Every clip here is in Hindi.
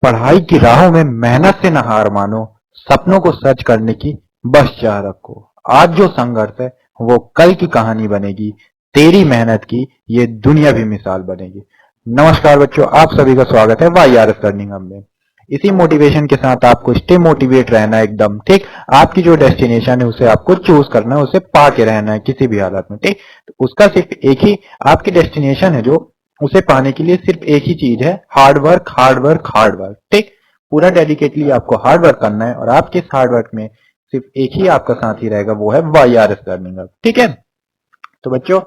पढ़ाई की राहों में मेहनत से न हार मानो, सपनों को सच करने की बस चाह रखो। आज जो संघर्ष है वो कल की कहानी बनेगी, तेरी मेहनत की ये दुनिया भी मिसाल बनेगी। नमस्कार बच्चों, आप सभी का स्वागत है YRS लर्निंग हब में। इसी मोटिवेशन के साथ आपको स्टे मोटिवेट रहना है एकदम, ठीक। आपकी जो डेस्टिनेशन है उसे आपको चूज करना है, उसे पा के रहना है किसी भी हालत में, ठीक। तो उसका सिर्फ एक ही आपकी डेस्टिनेशन है, जो उसे पाने के लिए सिर्फ एक ही चीज है, hard work hard work hard work, ठीक। पूरा डेडिकेटली आपको हार्ड वर्क करना है और आपके इस हार्ड वर्क में सिर्फ एक ही आपका साथी रहेगा, वो है YRS लर्निंग हब, ठीक है। तो बच्चों,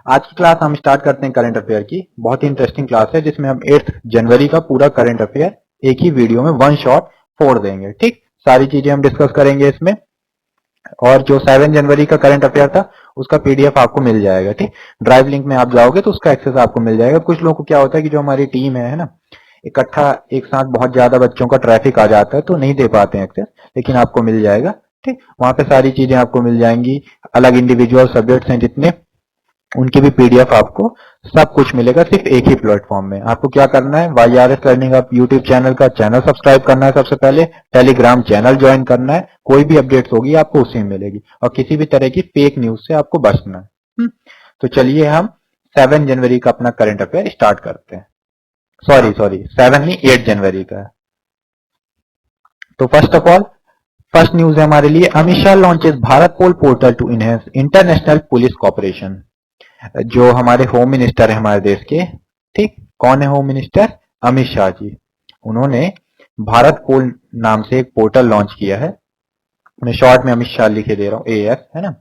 आज की क्लास हम स्टार्ट करते हैं करंट अफेयर की। बहुत ही इंटरेस्टिंग क्लास है जिसमें हम 8 जनवरी का पूरा करंट अफेयर एक ही वीडियो में वन शॉट फोड़ देंगे, ठीक। सारी चीजें हम डिस्कस करेंगे इसमें। और जो 7 जनवरी का करंट अफेयर था उसका PDF आपको मिल जाएगा, ठीक। ड्राइव लिंक में आप जाओगे तो उसका एक्सेस आपको मिल जाएगा। कुछ लोगों को क्या होता है कि जो हमारी टीम है ना, इकट्ठा एक साथ बहुत ज्यादा बच्चों का ट्रैफिक आ जाता है तो नहीं दे पाते हैं एक्सेस, लेकिन आपको मिल जाएगा, ठीक। वहां पे सारी चीजें आपको मिल जाएंगी। अलग इंडिविजुअल सब्जेक्ट्स हैं जितने, उनकी भी PDF आपको सब कुछ मिलेगा सिर्फ एक ही प्लेटफॉर्म में। आपको क्या करना है, YRS learning hub YouTube channel का चैनल सब्सक्राइब करना है सबसे पहले, टेलीग्राम चैनल ज्वाइन करना है, कोई भी अपडेट्स होगी आपको उसी में मिलेगी, और किसी भी तरह की फेक न्यूज से आपको बचना है। तो चलिए हम 7 जनवरी का अपना करंट अफेयर स्टार्ट करते हैं। सॉरी 7 नहीं, 8 जनवरी का। तो first of all, first news है हमारे लिए, Amit Shah launches Bharatpol portal to enhance international police cooperation. जो हमारे होम मिनिस्टर है हमारे देश के, ठीक। कौन है होम मिनिस्टर? अमित शाह जी। उन्होंने भारत पोल नाम से एक पोर्टल लॉन्च किया है। मैं शॉर्ट में अमित शाह लिखे दे रहा हूँ, AS, है ना।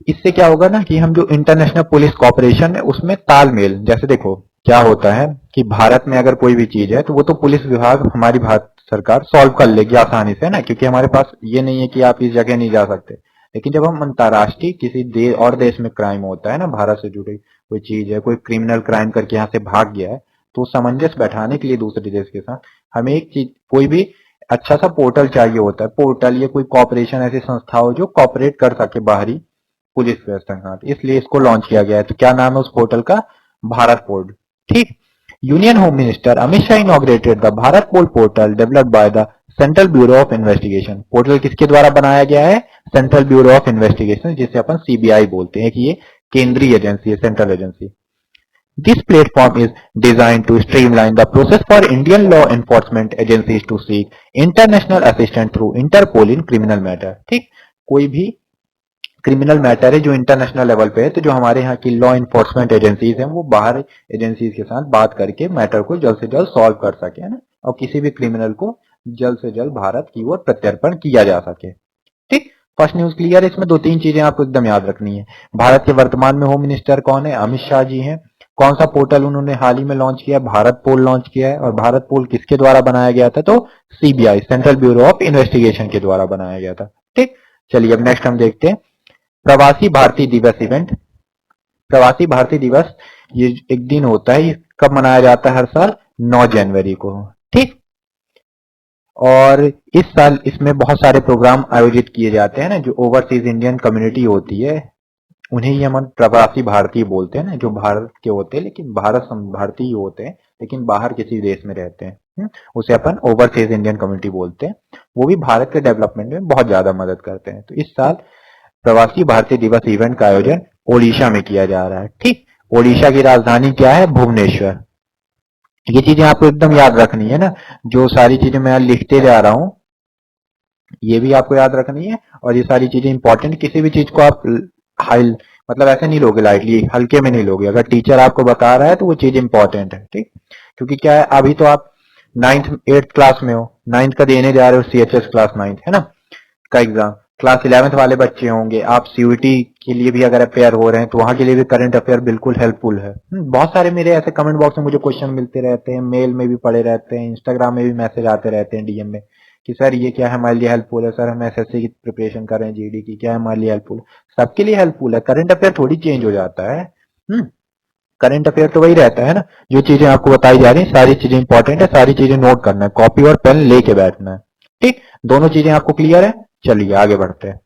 इससे क्या होगा ना कि हम जो इंटरनेशनल पुलिस कॉपरेशन है उसमें तालमेल, जैसे देखो क्या होता है कि भारत में अगर कोई भी चीज है तो वो तो पुलिस विभाग, हमारी भारत सरकार सॉल्व कर लेगी आसानी से, ना, क्योंकि हमारे पास ये नहीं है कि आप इस जगह नहीं जा सकते। लेकिन जब हम अंतर्राष्ट्रीय किसी और देश में क्राइम होता है ना, भारत से जुड़ी कोई चीज है, कोई क्रिमिनल क्राइम करके यहाँ से भाग गया है, तो सामंजस्य बैठाने के लिए दूसरे देश के साथ हमें एक चीज, कोई भी अच्छा सा पोर्टल चाहिए होता है। पोर्टल या कोई कॉपरेशन, ऐसी संस्था हो जो कॉपरेट कर सके बाहरी पुलिस व्यवस्था के साथ, इसलिए इसको लॉन्च किया गया है। तो क्या नाम है उस पोर्टल का? भारत पोल, ठीक। Union home minister Amit Shah inaugurated the Bharat pole portal developed by the central bureau of investigation. Portal किसके द्वारा बनाया गया है? सेंट्रल ब्यूरो ऑफ इन्वेस्टिगेशन, जिसे अपन CBI बोलते हैं कि ये केंद्रीय एजेंसी है, central agency. This platform is designed to streamline the process for Indian law enforcement agencies to seek international assistance through Interpol in criminal matter, ठीक। कोई भी क्रिमिनल मैटर है जो इंटरनेशनल लेवल पे है, तो जो हमारे यहाँ की लॉ इन्फोर्समेंट एजेंसीज हैं वो बाहर एजेंसीज के साथ बात करके मैटर को जल्द से जल्द सॉल्व कर सके, है ना, और किसी भी क्रिमिनल को जल्द से जल्द भारत की ओर प्रत्यर्पण किया जा सके, ठीक। फर्स्ट न्यूज क्लियर है। इसमें दो तीन चीजें आपको एकदम याद रखनी है। भारत के वर्तमान में होम मिनिस्टर कौन है? अमित शाह जी हैं। कौन सा पोर्टल उन्होंने हाल ही में लॉन्च किया? भारत पोल लॉन्च किया है। और भारत पोल किसके द्वारा बनाया गया था? तो CBI, central bureau of investigation के द्वारा बनाया गया था, ठीक। चलिए अब नेक्स्ट हम देखते हैं प्रवासी भारतीय दिवस इवेंट। प्रवासी भारतीय दिवस ये एक दिन होता है, ये कब मनाया जाता है? हर साल 9 जनवरी को, ठीक। और इस साल इसमें बहुत सारे प्रोग्राम आयोजित किए जाते हैं ना। जो ओवरसीज इंडियन कम्युनिटी होती है उन्हें ही हम प्रवासी भारतीय बोलते हैं ना, जो भारत के होते हैं लेकिन भारतीय होते हैं लेकिन बाहर किसी देश में रहते हैं, उसे अपन ओवरसीज इंडियन कम्युनिटी बोलते हैं। वो भी भारत के डेवलपमेंट में बहुत ज्यादा मदद करते हैं। तो इस साल प्रवासी भारतीय दिवस इवेंट का आयोजन ओडिशा में किया जा रहा है, ठीक। ओडिशा की राजधानी क्या है? भुवनेश्वर। ये चीजें आपको एकदम याद रखनी है ना, जो सारी चीजें मैं लिखते जा रहा हूं ये भी आपको याद रखनी है। और ये सारी चीजें इंपॉर्टेंट, किसी भी चीज को आप हाई, मतलब ऐसे नहीं लोगे लाइटली, हल्के में नहीं लोगे। अगर टीचर आपको बता रहा है तो वो चीज इंपॉर्टेंट है, ठीक। क्योंकि क्या है, अभी तो आप 9th 8th क्लास में हो, 9th का देने जा रहे हो CHS क्लास 9th, है ना, का एग्जाम। क्लास 11th वाले बच्चे होंगे, आप CUET के लिए भी अगर अपेयर हो रहे हैं तो वहां के लिए भी करंट अफेयर बिल्कुल हेल्पफुल है। बहुत सारे मेरे ऐसे कमेंट बॉक्स में मुझे क्वेश्चन मिलते रहते हैं, मेल में भी पड़े रहते हैं, इंस्टाग्राम में भी मैसेज आते रहते हैं DM में कि सर ये क्या है हमारे लिए हेल्पफुल है, सर हम SSC की प्रिपरेशन कर रहे हैं, GD की, क्या है हमारे लिए हेल्पफुल है? सबके लिए हेल्पफुल है। करंट अफेयर थोड़ी चेंज हो जाता है। करंट अफेयर तो वही रहता है ना, जो चीजें आपको बताई जा रही हैं सारी चीजें इंपॉर्टेंट है, सारी चीजें नोट करना है, कॉपी और पेन लेके बैठना है, ठीक। दोनों चीजें आपको क्लियर है? चलिए आगे बढ़ते हैं।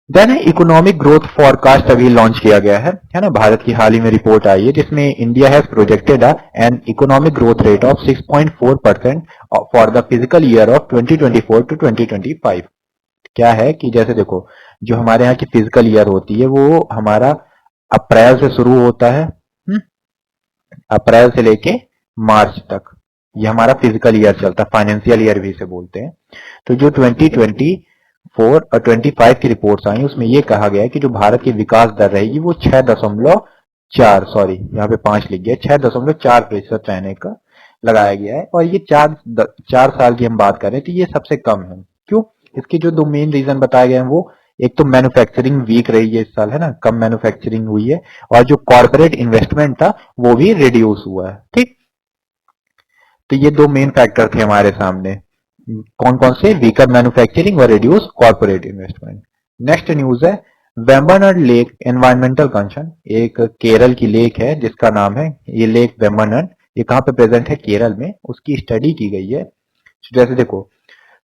देन इकोनॉमिक ग्रोथ फॉरकास्ट अभी लॉन्च किया गया है ना। भारत की हाल ही में रिपोर्ट आई है जिसमें India has projected an economic growth rate of 6.4% for the physical year of 2024 to 2025। क्या है कि जैसे देखो, जो हमारे यहाँ की फिजिकल ईयर होती है वो हमारा अप्रैल से शुरू होता है, अप्रैल से लेके मार्च तक ये हमारा फिजिकल ईयर चलता है, फाइनेंशियल ईयर भी इसे बोलते हैं। तो जो 2024 और 25 की रिपोर्ट्स आई उसमें ये कहा गया है कि जो भारत की विकास दर रहेगी वो 6.4, सॉरी यहाँ पे 5 लिख गया, 6.4% रहने का लगाया गया है। और ये 4 साल की हम बात करें तो ये सबसे कम है। क्यों? इसके जो दो मेन रीजन बताए गए हैं वो, एक तो मैन्युफैक्चरिंग वीक रही है इस साल, है ना, कम मैन्युफैक्चरिंग हुई है, और जो कॉर्पोरेट इन्वेस्टमेंट था वो भी रिड्यूस हुआ है। ठीक, तो ये दो मेन फैक्टर थे हमारे सामने, कौन कौन से? वीकर मैन्युफैक्चरिंग और reduce corporate investment. Next news है वेम्बनाड लेक एनवायरमेंटल कंसर्न। एक केरल की लेक है जिसका नाम है ये लेक वेम्बनाड, ये कहाँ पे प्रेजेंट है? केरल में। उसकी स्टडी की गई है। जैसे देखो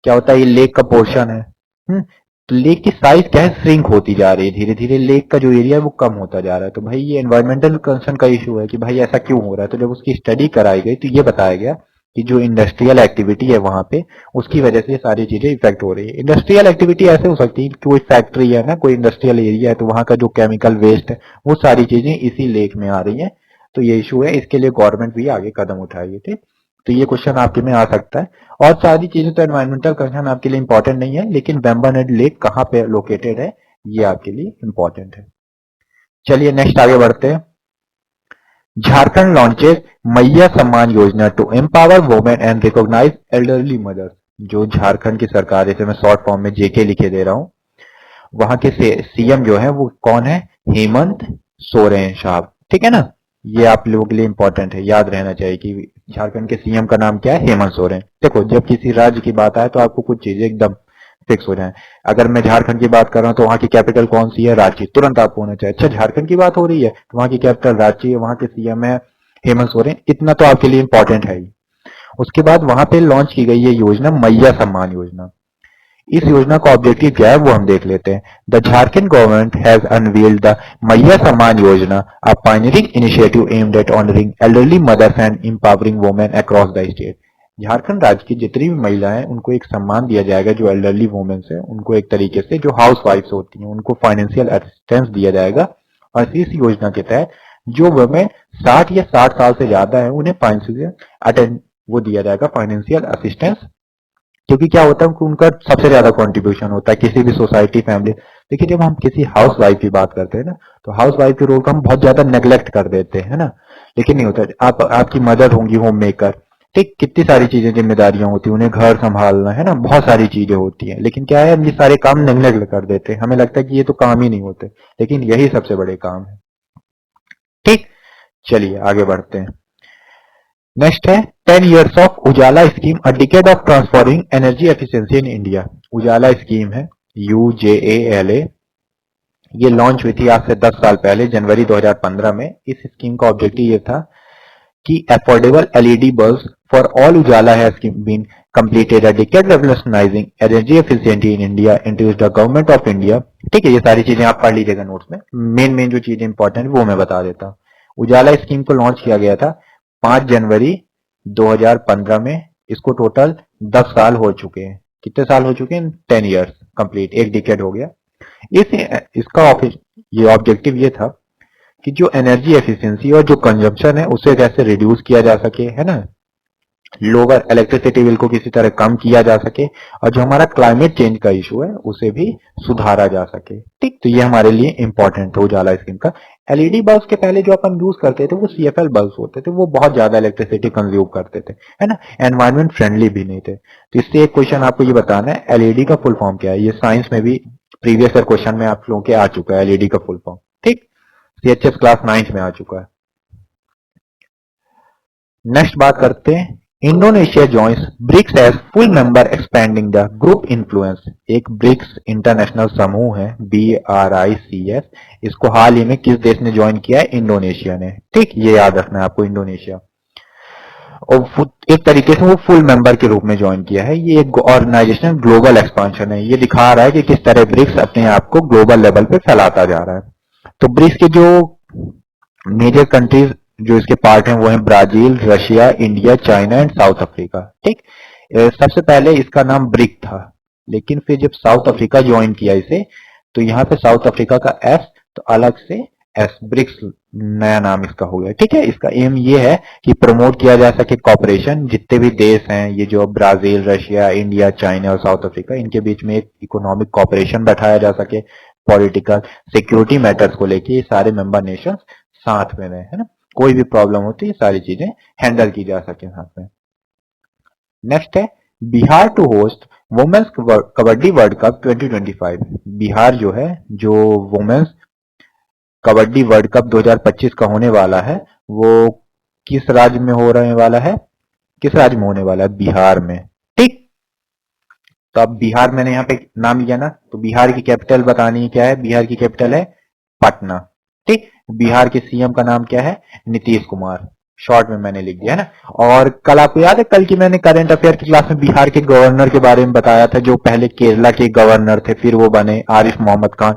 क्या होता है, ये लेक का पोर्शन है, तो लेक की साइज क्या है? श्रिंक होती जा रही है धीरे धीरे, लेक का जो एरिया है वो कम होता जा रहा है। तो भाई ये एनवायरमेंटल कंसर्न का इशू है कि भाई ऐसा क्यों हो रहा है। तो जब उसकी स्टडी कराई गई तो ये बताया गया कि जो इंडस्ट्रियल एक्टिविटी है वहां पे, उसकी वजह से ये सारी चीजें इफेक्ट हो रही है। इंडस्ट्रियल एक्टिविटी ऐसे हो सकती है कि कोई फैक्ट्री है ना, कोई इंडस्ट्रियल एरिया है, तो वहां का जो केमिकल वेस्ट है वो सारी चीजें इसी लेक में आ रही है। तो ये इशू है, इसके लिए गवर्नमेंट भी आगे कदम उठाएगी। ठीक, तो ये क्वेश्चन आपके में आ सकता है। और सारी चीजें तो एनवायरमेंटल कंसर्न आपके लिए इंपॉर्टेंट नहीं है, लेकिन वेम्बनाड लेक कहाँ पे लोकेटेड है ये आपके लिए इंपॉर्टेंट है। चलिए नेक्स्ट आगे बढ़ते हैं। Jharkhand launches Maiya Samman Yojana to empower women and recognise elderly mothers. जो झारखंड की सरकार है, इसे मैं शॉर्ट फॉर्म में जेके लिखे दे रहा हूं, वहां के सीएम जो है वो कौन है? हेमंत सोरेन साहब। ठीक है ना, ये आप लोगों के लिए इंपॉर्टेंट है, याद रहना चाहिए कि झारखंड के सीएम का नाम क्या है? हेमंत सोरेन। देखो जब किसी राज्य की बात आए तो आपको कुछ चीजें एकदम फिक्स हो जाए। अगर मैं झारखंड की बात कर रहा हूँ तो वहां की कैपिटल कौन सी है? रांची, तुरंत आपको होना चाहिए अच्छा झारखंड की बात हो रही है तो वहां की कैपिटल रांची है, वहां के सीएम है हेमंत सोरेन। इतना तो आपके लिए इंपॉर्टेंट है ही। उसके बाद वहां पे लॉन्च की गई ये योजना मैया सम्मान योजना। इस योजना का ऑब्जेक्टिव क्या है वो हम देख लेते हैं। The Jharkhand government has unveiled the Maiya Samman Yojana, a pioneering initiative aimed at honouring elderly mothers and empowering women across the state. Jharkhand राज्य की जितनी भी महिलाएं उनको एक सम्मान दिया जाएगा, जो एल्डरली वुमेन्स है उनको एक तरीके से, जो हाउस वाइफ्स होती हैं उनको फाइनेंशियल असिस्टेंस दिया जाएगा। और इस योजना के तहत जो वुमेन 60 या 60 साल से ज्यादा है उन्हें फाइनेंशियल अटेंड वो दिया जाएगा, फाइनेंशियल असिस्टेंस। क्योंकि क्या होता है कि उनका सबसे ज्यादा कंट्रीब्यूशन होता है किसी भी सोसाइटी फैमिली। देखिए जब हम किसी हाउस वाइफ की बात करते हैं ना, तो हाउस वाइफ के रोल को हम बहुत ज्यादा नेग्लेक्ट कर देते हैं, है ना, लेकिन नहीं होता। आप आपकी मदर होंगी होम मेकर, ठीक, कितनी सारी चीजें जिम्मेदारियां होती हैं, उन्हें घर संभालना, है ना, बहुत सारी चीजें होती हैं, लेकिन क्या है हम ये सारे काम नेग्लेक्ट कर देते हैं। हमें लगता है कि ये तो काम ही नहीं होते, लेकिन यही सबसे बड़े काम है। ठीक, चलिए आगे बढ़ते हैं। नेक्स्ट है 10 years of Ujala scheme, a decade of transforming energy efficiency in India. Ujala scheme है UJALA, ये लॉन्च हुई थी आज से 10 साल पहले जनवरी 2015 में। इस स्कीम का ऑब्जेक्टिव ये था कि affordable LED bulbs for all Ujala has been completed a decade revolutionizing energy efficiency in India introduced the government of India। ठीक है, ये सारी चीजें आप पढ़ लीजिएगा नोट्स में, मेन मेन जो चीजें इंपॉर्टेंट वो मैं बता देता हूँ। उजाला स्कीम को लॉन्च किया गया था 5 जनवरी 2015 में। इसको टोटल 10 साल हो चुके हैं। कितने साल हो चुके हैं? 10 years कंप्लीट, एक डिकेड हो गया। इसका ये ऑब्जेक्टिव ये था कि जो एनर्जी एफिशिएंसी और जो कंजम्पशन है उसे कैसे रिड्यूस किया जा सके, है ना, लोअर इलेक्ट्रिसिटी बिल को किसी तरह कम किया जा सके, और जो हमारा क्लाइमेट चेंज का इशू है उसे भी सुधारा जा सके। ठीक, तो ये हमारे लिए इंपॉर्टेंट है उजाला स्कीम का। एलईडी बल्ब के पहले जो अपन यूज करते थे वो सीएफएल बल्ब होते थे, वो बहुत ज्यादा इलेक्ट्रिसिटी कंज्यूम करते थे, है ना, एनवायरमेंट फ्रेंडली भी नहीं थे। तो इससे एक क्वेश्चन आपको ये बताना है, एलईडी का फुल फॉर्म क्या है। ये साइंस में भी प्रीवियस ईयर क्वेश्चन में आप लोगों के आ चुका है एलईडी का फुल फॉर्म। ठीक, सीएचएस क्लास 9 में आ चुका है। नेक्स्ट बात करते हैं, Indonesia joins BRICS as full member expanding the group influence. एक ब्रिक्स इंटरनेशनल समूह है BRICS, इसको हाल ही में किस देश ने ज्वाइन किया है? इंडोनेशिया ने। ठीक, ये याद रखना है आपको, इंडोनेशिया। और एक तरीके से वो फुल मेंबर के रूप में ज्वाइन किया है। ये एक ऑर्गेनाइजेशन ग्लोबल एक्सपांशन है। ये दिखा रहा है कि किस तरह ब्रिक्स अपने आप को ग्लोबल लेवल पे फैलाता जा रहा है। तो ब्रिक्स के जो मेजर कंट्रीज जो इसके पार्ट हैं वो हैं Brazil, Russia, India, China and south Africa. ठीक। सबसे पहले इसका नाम ब्रिक था, लेकिन फिर जब साउथ अफ्रीका ज्वाइन किया इसे, तो यहाँ पे साउथ अफ्रीका का एस तो अलग से एस, ब्रिक्स नया नाम इसका हो गया। ठीक है। इसका एम ये है कि प्रमोट किया जा सके कॉपरेशन, जितने भी देश हैं ये जो ब्राजील, रशिया, इंडिया, चाइना और साउथ अफ्रीका, इनके बीच में एक इकोनॉमिक कॉपरेशन बैठाया जा सके, पॉलिटिकल सिक्योरिटी मैटर्स को लेके ये सारे मेंबर नेशन साथ में रहे, है ना। कोई भी प्रॉब्लम होती है सारी चीजें हैंडल की जा सके साथ में। नेक्स्ट है Bihar to host women's kabaddi world cup 2025। Bihar जो है, जो वुमेन्स कबड्डी वर्ल्ड कप 2025 का होने वाला है, वो किस राज्य में हो रहे वाला है, किस राज्य में होने वाला है? बिहार में। ठीक। तो अब बिहार मैंने यहाँ पे नाम लिया ना, तो बिहार की कैपिटल बतानी है, क्या है बिहार की कैपिटल? है पटना। ठीक। बिहार के सीएम का नाम क्या है? नीतीश कुमार। शॉर्ट में मैंने लिख दिया है ना। और कल आपको याद है, कल की मैंने करंट अफेयर की क्लास में बिहार के गवर्नर के बारे में बताया था, जो पहले केरला के गवर्नर थे, फिर वो बने आरिफ मोहम्मद खान।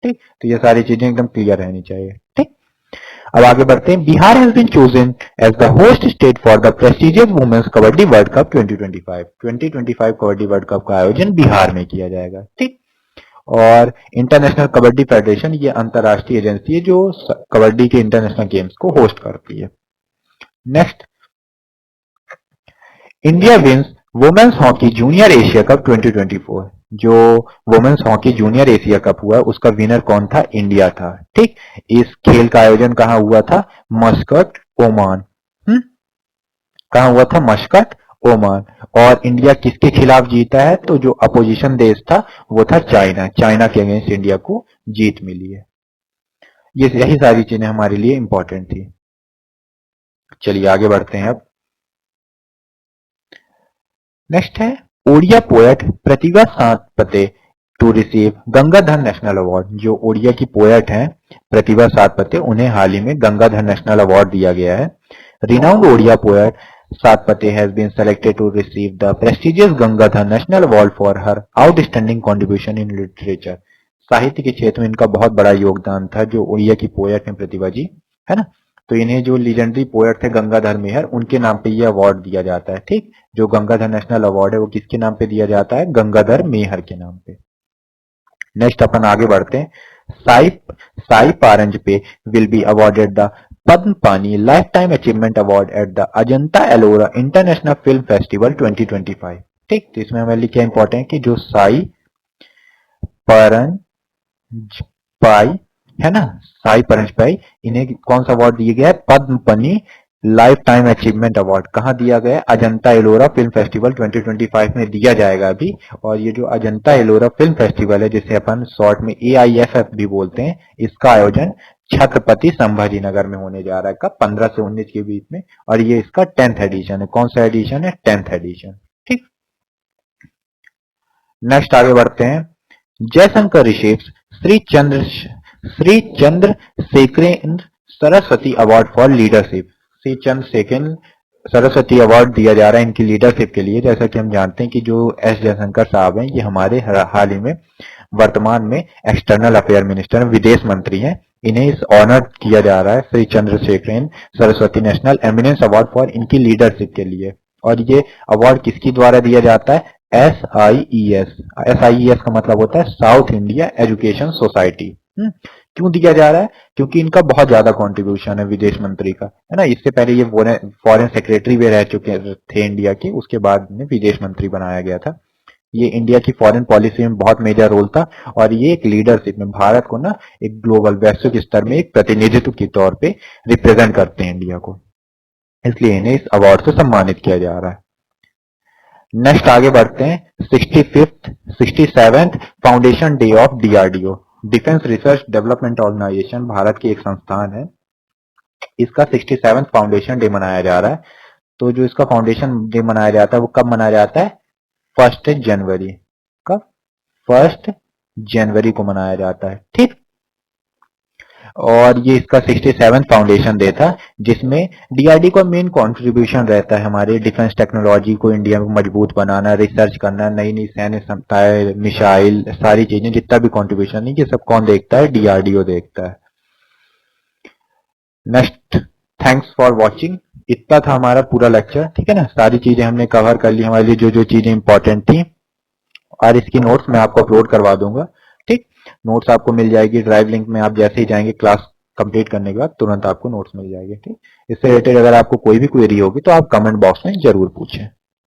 ठीक। तो ये सारी चीजें एकदम क्लियर रहनी चाहिए। ठीक। अब आगे बढ़ते हैं। Bihar has been chosen as the host state for the prestigious women's kabaddi world cup 2025। 2025 kabaddi world cup का आयोजन बिहार में किया जाएगा। ठीक। और इंटरनेशनल कबड्डी फेडरेशन ये अंतरराष्ट्रीय एजेंसी है जो कबड्डी के इंटरनेशनल गेम्स को होस्ट करती है। Next, India wins women's hockey junior Asia cup 2024। जो women's hockey junior Asia cup हुआ उसका विनर कौन था? इंडिया था। ठीक। इस खेल का आयोजन कहाँ हुआ था? Muscat, Oman. कहाँ हुआ था? Muscat, Oman. और इंडिया किसके खिलाफ जीता है? तो जो अपोजिशन देश था वो था चाइना। चाइना के अगेंस्ट इंडिया को जीत मिली है। ये यही सारी चीजें हमारे लिए इंपॉर्टेंट थी। चलिए आगे बढ़ते हैं अब। नेक्स्ट है Odia poet Pratibha Satpathy to receive Gangadhar national award. जो ओडिया की पोएट हैं प्रतिभा सातपते, उन्हें हाल ही में गंगाधर नेशनल अवार्ड दिया गया है। Renowned Odia poet Satpathy has been selected to receive the prestigious Gangadhar national award for her outstanding contribution in literature. साहित्य के क्षेत्र में इनका बहुत बड़ा योगदान था। जो ओडिया की पोएट हैं प्रतिभा जी, है ना, तो इन्हें जो लीजेंडरी पोएट थे गंगाधर मेहर, उनके नाम पे ये अवार्ड दिया जाता है। ठीक। जो गंगाधर नेशनल अवार्ड है वो किसके नाम पे दिया जाता है? गंगाधर मेहर के नाम पे। नेक्स्ट अपन आगे बढ़ते हैं। Sai Sai Paranjpye will be awarded the Padmapani lifetime achievement award at the Ajanta Ellora international film festival 2025। ठीक। तो इसमें हमारे लिए क्या इंपॉर्टेंट है कि जो साई परंजपाई है ना, साई परंजपाई, इन्हें कौन सा अवार्ड दिया गया है? पद्म पनी लाइफ टाइम अचीवमेंट अवार्ड। कहाँ दिया गया है? अजंता एलोरा फिल्म फेस्टिवल 2025 में दिया जाएगा अभी। और ये जो अजंता एलोरा फिल्म फेस्टिवल है, जिसे अपन शॉर्ट में AIFF भी बोलते हैं, इसका आयोजन छत्रपति संभाजी नगर में होने जा रहा है। कब? 15 से 19 के बीच में। और ये इसका 10th एडिशन है। कौन सा एडिशन है? 10th addition. ठीक। नेक्स्ट आगे बढ़ते हैं। Jaishankar receives Shri Chandrashekharendra Saraswati award for leadership. Shri Chandrashekhar Saraswati award दिया जा रहा है इनकी लीडरशिप के लिए। जैसा कि हम जानते हैं कि जो एस जयशंकर साहब हैं, ये हमारे हाल ही में वर्तमान में एक्सटर्नल अफेयर मिनिस्टर, विदेश मंत्री हैं। इन्हें इस ऑनर किया जा रहा है Shri Chandrashekharendra Saraswati national eminence award for इनकी लीडरशिप के लिए। और ये अवार्ड किसके द्वारा दिया जाता है? SIES। SIES का मतलब होता है साउथ इंडिया एजुकेशन सोसाइटी। क्यों दिया जा रहा है? क्योंकि इनका बहुत ज्यादा कंट्रीब्यूशन है विदेश मंत्री का, है ना। इससे पहले ये फॉरेन सेक्रेटरी भी रह चुके थे इंडिया के, उसके बाद में विदेश मंत्री बनाया गया था। ये इंडिया की फॉरेन पॉलिसी में बहुत मेजर रोल था। और ये एक लीडरशिप में भारत को ना एक ग्लोबल वैश्विक स्तर में एक प्रतिनिधित्व के तौर पे रिप्रेजेंट करते हैं इंडिया को, इसलिए इन्हें इस अवार्ड से सम्मानित किया जा रहा है। नेक्स्ट आगे बढ़ते हैं। 67th foundation day of DRDO, defence research development organisation, Bharat की एक संस्थान है। इसका 67th फाउंडेशन डे मनाया जा रहा है। तो जो इसका फाउंडेशन डे मनाया जाता है वो कब मनाया जाता है? 1 जनवरी। कब? 1 जनवरी को मनाया जाता है। ठीक। और ये इसका 67 फाउंडेशन डे था, जिसमें डीआरडी का मेन कंट्रीब्यूशन रहता है हमारे डिफेंस टेक्नोलॉजी को इंडिया में मजबूत बनाना, रिसर्च करना, नई नई सैन्य क्षमताएं, मिसाइल, सारी चीजें, जितना भी कंट्रीब्यूशन है ये सब कौन देखता है? डीआरडीओ देखता है। Next, thanks for watching. इतना था हमारा पूरा लेक्चर, ठीक है ना। सारी चीजें हमने कवर कर ली, हमारे लिए जो जो चीजें इंपॉर्टेंट थी, और इसकी नोट्स मैं आपको अपलोड करवा दूंगा। ठीक, नोट्स आपको मिल जाएगी ड्राइव लिंक में। आप जैसे ही जाएंगे क्लास कंप्लीट करने के बाद तुरंत आपको नोट्स मिल जाएंगे। ठीक, इससे रिलेटेड अगर आपको कोई भी क्वेरी होगी तो आप कमेंट बॉक्स में जरूर पूछें।